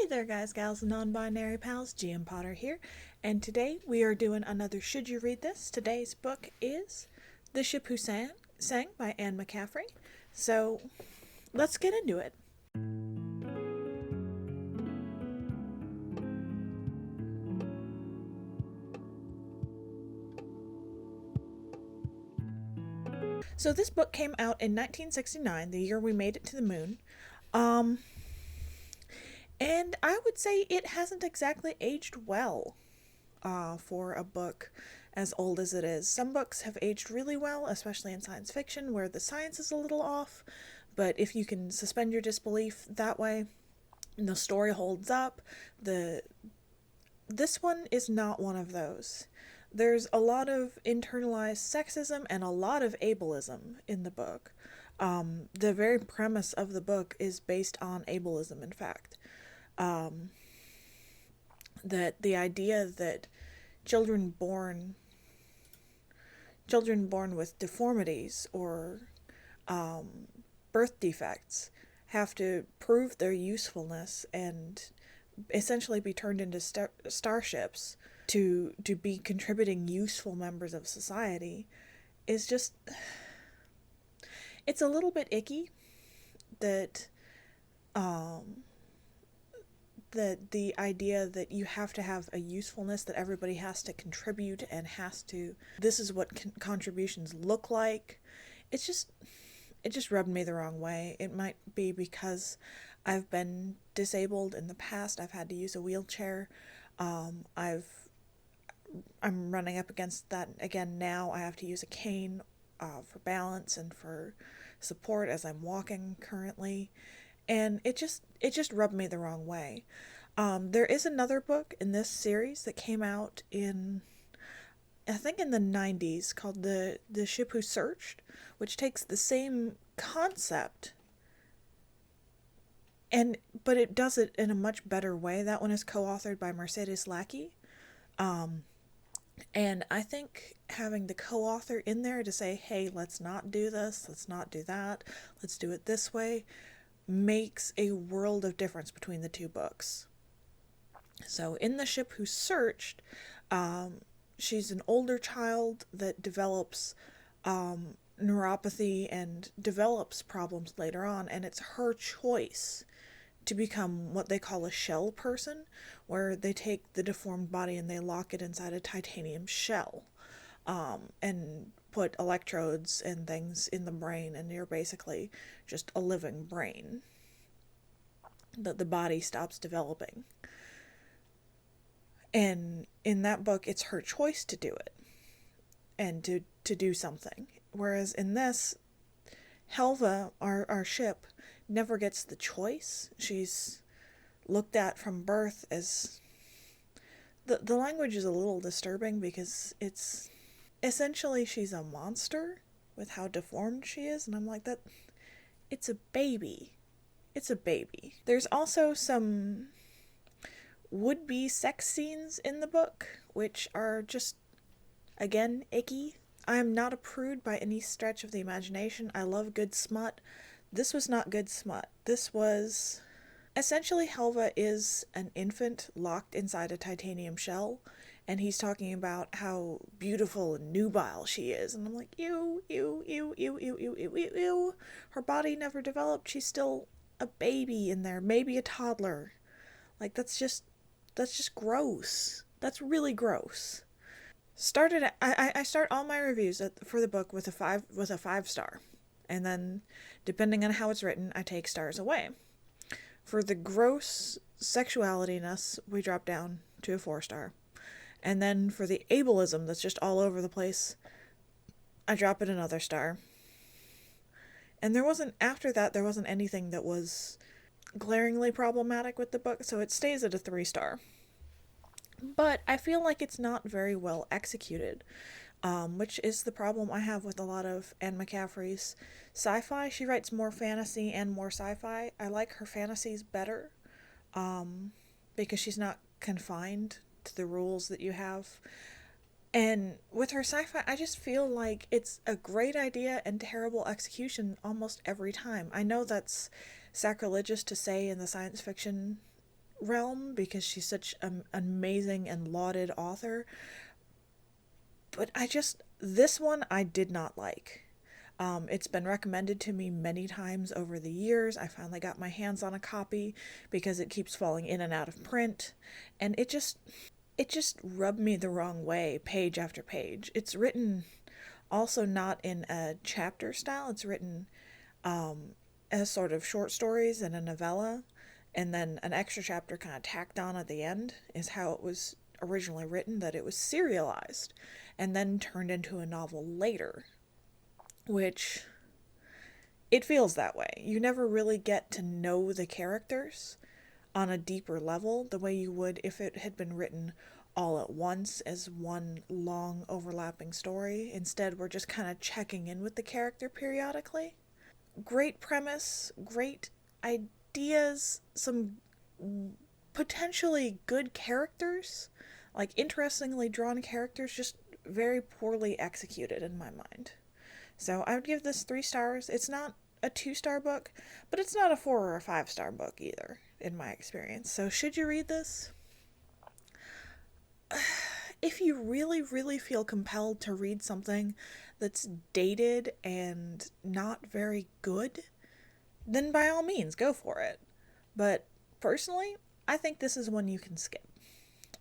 Hey there guys, gals, and non-binary pals, GM Potter here, and today we are doing another Should You Read This? Today's book is The Ship Who Sang by Anne McCaffrey, so let's get into it. So this book came out in 1969, the year we made it to the moon, um, and I would say it hasn't exactly aged well. For a book as old as it is. Some books have aged really well, especially in science fiction, where the science is a little off, but if you can suspend your disbelief that way, the story holds up. This one is not one of those. There's a lot of internalized sexism and a lot of ableism in the book. The very premise of the book is based on ableism, in fact. That the idea that children born with deformities or birth defects have to prove their usefulness and essentially be turned into starships to be contributing useful members of society is just, it's a little bit icky that the idea that you have to have a usefulness, that everybody has to contribute and this is what contributions look like. It just rubbed me the wrong way. It might be because I've been disabled in the past. I've had to use a wheelchair. I'm running up against that again now. I have to use a cane for balance and for support as I'm walking currently. And it just rubbed me the wrong way. There is another book in this series that came out I think in the 90s, called The Ship Who Searched, which takes the same concept, but it does it in a much better way. That one is co-authored by Mercedes Lackey. And I think having the co-author in there to say, hey, let's not do this, let's not do that, let's do it this way, makes a world of difference between the two books. So in The Ship Who Searched, she's an older child that develops neuropathy and develops problems later on, and it's her choice to become what they call a shell person, where they take the deformed body and they lock it inside a titanium shell, and put electrodes and things in the brain, and you're basically just a living brain that the body stops developing. And in that book, it's her choice to do it and to do something. Whereas in this, Helva, our ship, never gets the choice. She's looked at from birth as... The language is a little disturbing because it's... Essentially, she's a monster with how deformed she is, and I'm like, that... It's a baby. It's a baby. There's also some would-be sex scenes in the book, which are just, again, icky. I am not a prude by any stretch of the imagination. I love good smut. This was not good smut. This was... Essentially, Helva is an infant locked inside a titanium shell, and he's talking about how beautiful and nubile she is. And I'm like, ew, ew, ew, ew, ew, ew, ew, ew, ew. Her body never developed. She's still a baby in there, maybe a toddler. Like, that's just gross. That's really gross. I start all my reviews for the book with a 5-star, and then depending on how it's written, I take stars away. For the gross sexualityness, we drop down to a 4-star, and then for the ableism that's just all over the place, I drop it another star. And after that, there wasn't anything that was glaringly problematic with the book, so it stays at a 3-star. But I feel like it's not very well executed, which is the problem I have with a lot of Anne McCaffrey's sci-fi. She writes more fantasy and more sci-fi. I like her fantasies better, because she's not confined to the rules that you have. And with her sci-fi, I just feel like it's a great idea and terrible execution almost every time. I know that's sacrilegious to say in the science fiction realm because she's such an amazing and lauded author. But this one I did not like. It's been recommended to me many times over the years. I finally got my hands on a copy because it keeps falling in and out of print. And it just rubbed me the wrong way, page after page. It's written also not in a chapter style. It's written as sort of short stories and a novella, and then an extra chapter kind of tacked on at the end is how it was originally written, that it was serialized and then turned into a novel later, which it feels that way. You never really get to know the characters on a deeper level the way you would if it had been written all at once as one long overlapping story. Instead, we're just kind of checking in with the character periodically. Great premise, great ideas, some potentially good characters, like interestingly drawn characters, just very poorly executed in my mind. So I would give this 3 stars. It's not a 2-star book, but it's not a 4 or a 5-star book either, in my experience. So should you read this? If you really, really feel compelled to read something that's dated and not very good, then by all means, go for it. But personally, I think this is one you can skip.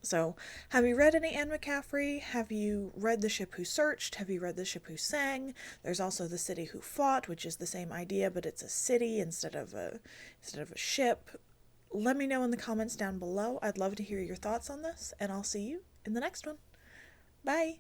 So, have you read any Anne McCaffrey? Have you read The Ship Who Searched? Have you read The Ship Who Sang? There's also The City Who Fought, which is the same idea, but it's a city instead of a ship. Let me know in the comments down below. I'd love to hear your thoughts on this, and I'll see you in the next one. Bye!